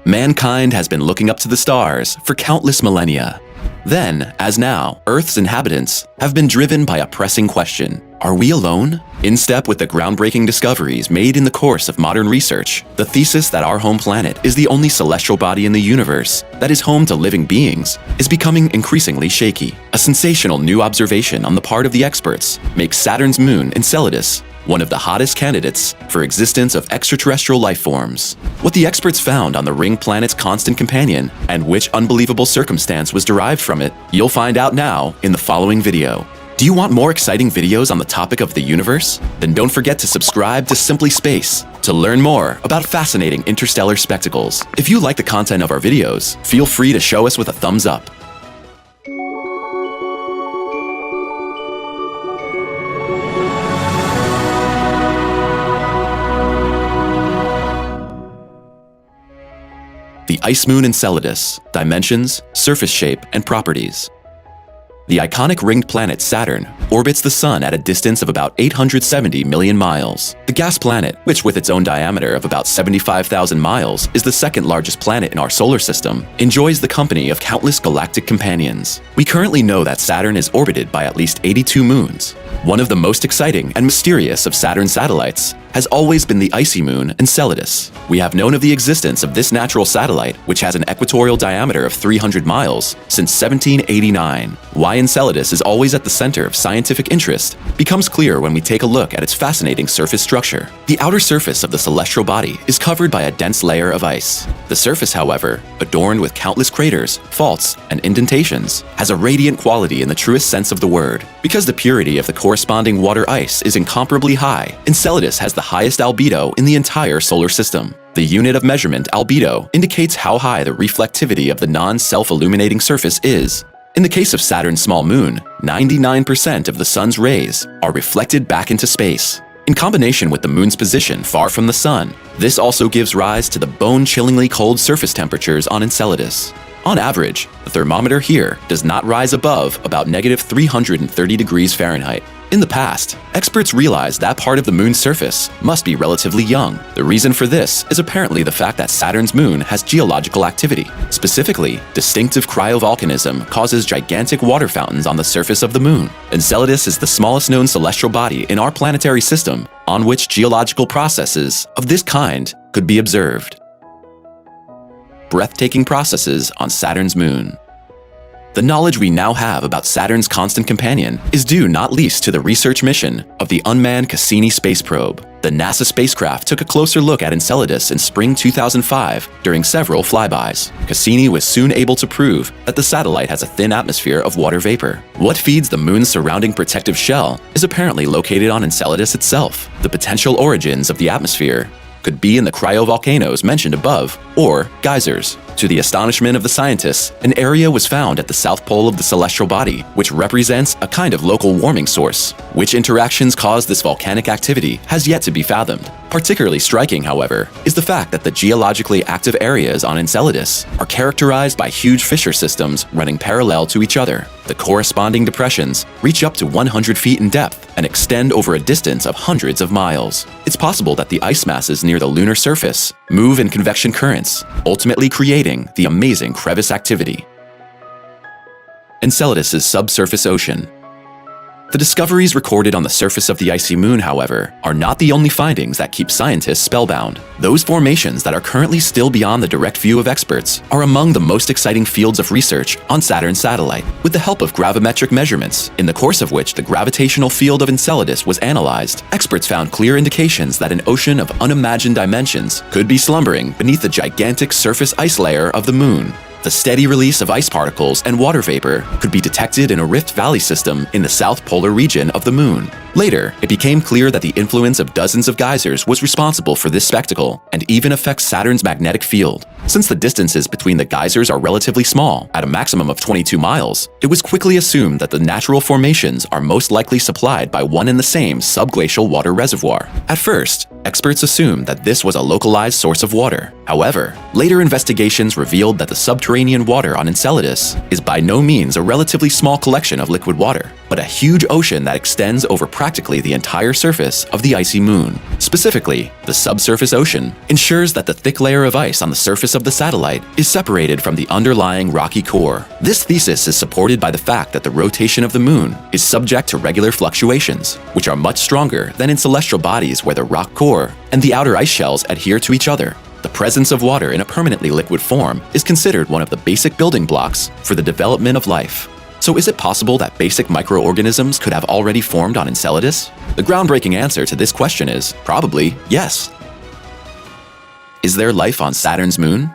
Mankind has been looking up to the stars for countless millennia. Then, as now, Earth's inhabitants have been driven by a pressing question. Are we alone? In step with the groundbreaking discoveries made in the course of modern research, the thesis that our home planet is the only celestial body in the universe that is home to living beings is becoming increasingly shaky. A sensational new observation on the part of the experts makes Saturn's moon, Enceladus, one of the hottest candidates for existence of extraterrestrial life forms. What the experts found on the ring planet's constant companion and which unbelievable circumstance was derived from it, you'll find out now in the following video. Do you want more exciting videos on the topic of the universe? Then don't forget to subscribe to Simply Space to learn more about fascinating interstellar spectacles. If you like the content of our videos, feel free to show us with a thumbs up. The ice moon Enceladus: dimensions, surface shape, and properties. The iconic ringed planet Saturn orbits the Sun at a distance of about 870 million miles. The gas planet, which with its own diameter of about 75,000 miles is the second largest planet in our solar system, enjoys the company of countless galactic companions. We currently know that Saturn is orbited by at least 82 moons. One of the most exciting and mysterious of Saturn's satellites has always been the icy moon Enceladus. We have known of the existence of this natural satellite, which has an equatorial diameter of 300 miles, since 1789. Why Enceladus is always at the center of scientific interest becomes clear when we take a look at its fascinating surface structure. The outer surface of the celestial body is covered by a dense layer of ice. The surface, however, adorned with countless craters, faults, and indentations, has a radiant quality in the truest sense of the word. Because the purity of the corresponding water ice is incomparably high, Enceladus has the highest albedo in the entire solar system. The unit of measurement, albedo, indicates how high the reflectivity of the non-self-illuminating surface is. In the case of Saturn's small moon, 99% of the sun's rays are reflected back into space. In combination with the moon's position far from the sun, this also gives rise to the bone-chillingly cold surface temperatures on Enceladus. On average, the thermometer here does not rise above about -330 degrees Fahrenheit. In the past, experts realized that part of the moon's surface must be relatively young. The reason for this is apparently the fact that Saturn's moon has geological activity. Specifically, distinctive cryovolcanism causes gigantic water fountains on the surface of the moon. Enceladus is the smallest known celestial body in our planetary system on which geological processes of this kind could be observed. Breathtaking processes on Saturn's moon. The knowledge we now have about Saturn's constant companion is due not least to the research mission of the unmanned Cassini space probe. The NASA spacecraft took a closer look at Enceladus in spring 2005 during several flybys. Cassini was soon able to prove that the satellite has a thin atmosphere of water vapor. What feeds the moon's surrounding protective shell is apparently located on Enceladus itself. The potential origins of the atmosphere could be in the cryovolcanoes mentioned above, or geysers. To the astonishment of the scientists, an area was found at the south pole of the celestial body, which represents a kind of local warming source. Which interactions caused this volcanic activity has yet to be fathomed. Particularly striking, however, is the fact that the geologically active areas on Enceladus are characterized by huge fissure systems running parallel to each other. The corresponding depressions reach up to 100 feet in depth and extend over a distance of hundreds of miles. It's possible that the ice masses near the lunar surface move in convection currents, ultimately creating the amazing crevice activity. Enceladus's subsurface ocean. The discoveries recorded on the surface of the icy moon, however, are not the only findings that keep scientists spellbound. Those formations that are currently still beyond the direct view of experts are among the most exciting fields of research on Saturn's satellite. With the help of gravimetric measurements, in the course of which the gravitational field of Enceladus was analyzed, experts found clear indications that an ocean of unimagined dimensions could be slumbering beneath the gigantic surface ice layer of the moon. The steady release of ice particles and water vapor could be detected in a rift valley system in the south polar region of the moon. Later, it became clear that the influence of dozens of geysers was responsible for this spectacle and even affects Saturn's magnetic field. Since the distances between the geysers are relatively small, at a maximum of 22 miles, it was quickly assumed that the natural formations are most likely supplied by one and the same subglacial water reservoir. At first, experts assumed that this was a localized source of water. However, Later investigations revealed that the subterranean water on Enceladus is by no means a relatively small collection of liquid water, but a huge ocean that extends over practically the entire surface of the icy moon. Specifically, the subsurface ocean ensures that the thick layer of ice on the surface of the satellite is separated from the underlying rocky core. This thesis is supported by the fact that the rotation of the moon is subject to regular fluctuations, which are much stronger than in celestial bodies where the rock core and the outer ice shells adhere to each other. The presence of water in a permanently liquid form is considered one of the basic building blocks for the development of life. So is it possible that basic microorganisms could have already formed on Enceladus? The groundbreaking answer to this question is probably yes. Is there life on Saturn's moon?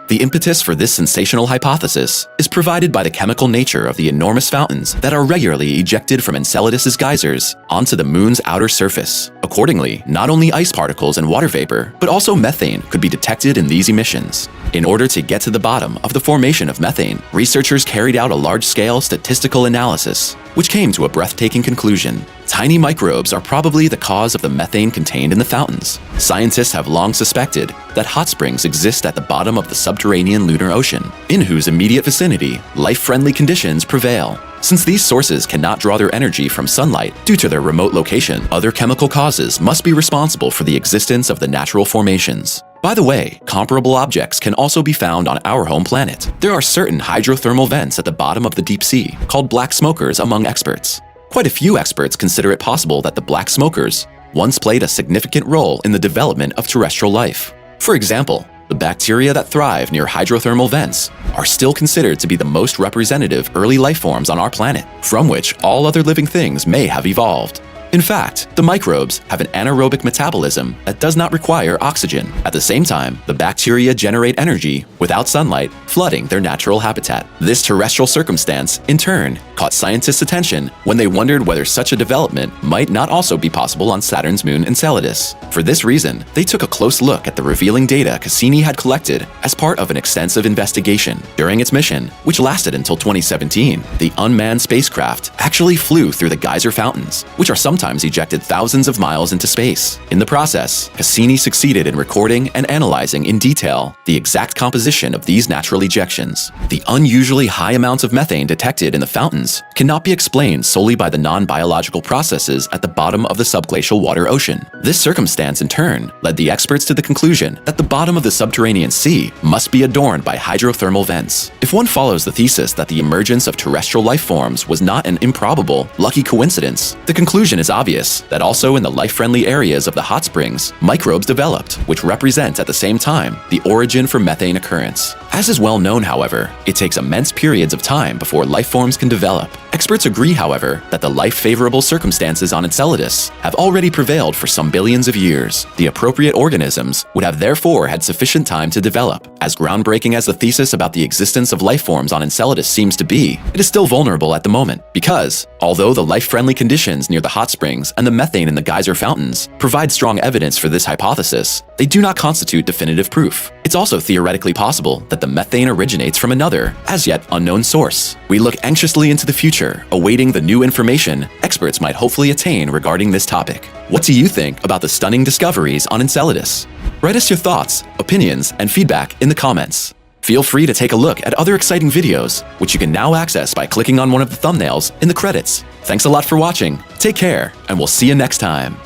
The impetus for this sensational hypothesis is provided by the chemical nature of the enormous fountains that are regularly ejected from Enceladus's geysers onto the moon's outer surface. Accordingly, not only ice particles and water vapor, but also methane could be detected in these emissions. In order to get to the bottom of the formation of methane, researchers carried out a large-scale statistical analysis, which came to a breathtaking conclusion. Tiny microbes are probably the cause of the methane contained in the fountains. Scientists have long suspected that hot springs exist at the bottom of the subterranean lunar ocean, in whose immediate vicinity life-friendly conditions prevail. Since these sources cannot draw their energy from sunlight due to their remote location, other chemical causes must be responsible for the existence of the natural formations. By the way, comparable objects can also be found on our home planet. There are certain hydrothermal vents at the bottom of the deep sea, called black smokers among experts. Quite a few experts consider it possible that the black smokers once played a significant role in the development of terrestrial life. For example, the bacteria that thrive near hydrothermal vents are still considered to be the most representative early life forms on our planet, from which all other living things may have evolved. In fact, the microbes have an anaerobic metabolism that does not require oxygen. At the same time, the bacteria generate energy without sunlight, flooding their natural habitat. This terrestrial circumstance, in turn, caught scientists' attention when they wondered whether such a development might not also be possible on Saturn's moon Enceladus. For this reason, they took a close look at the revealing data Cassini had collected as part of an extensive investigation. During its mission, which lasted until 2017, the unmanned spacecraft actually flew through the geyser fountains, which are sometimes ejected thousands of miles into space. In the process, Cassini succeeded in recording and analyzing in detail the exact composition of these natural ejections. The unusually high amounts of methane detected in the fountains cannot be explained solely by the non-biological processes at the bottom of the subglacial water ocean. This circumstance, in turn, led the experts to the conclusion that the bottom of the subterranean sea must be adorned by hydrothermal vents. If one follows the thesis that the emergence of terrestrial life forms was not an improbable, lucky coincidence, the conclusion is obvious that also in the life-friendly areas of the hot springs, microbes developed, which represent at the same time the origin for methane occurrence. As is well known, however, it takes immense periods of time before life forms can develop. Experts agree, however, that the life-favorable circumstances on Enceladus have already prevailed for some billions of years. The appropriate organisms would have therefore had sufficient time to develop. As groundbreaking as the thesis about the existence of life forms on Enceladus seems to be, it is still vulnerable at the moment because, although the life-friendly conditions near the hot springs and the methane in the geyser fountains provide strong evidence for this hypothesis, they do not constitute definitive proof. It's also theoretically possible that the methane originates from another, as yet unknown source. We look anxiously into the future, awaiting the new information experts might hopefully attain regarding this topic. What do you think about the stunning discoveries on Enceladus? Write us your thoughts, opinions, and feedback in the comments. Feel free to take a look at other exciting videos, which you can now access by clicking on one of the thumbnails in the credits. Thanks a lot for watching, take care, and we'll see you next time.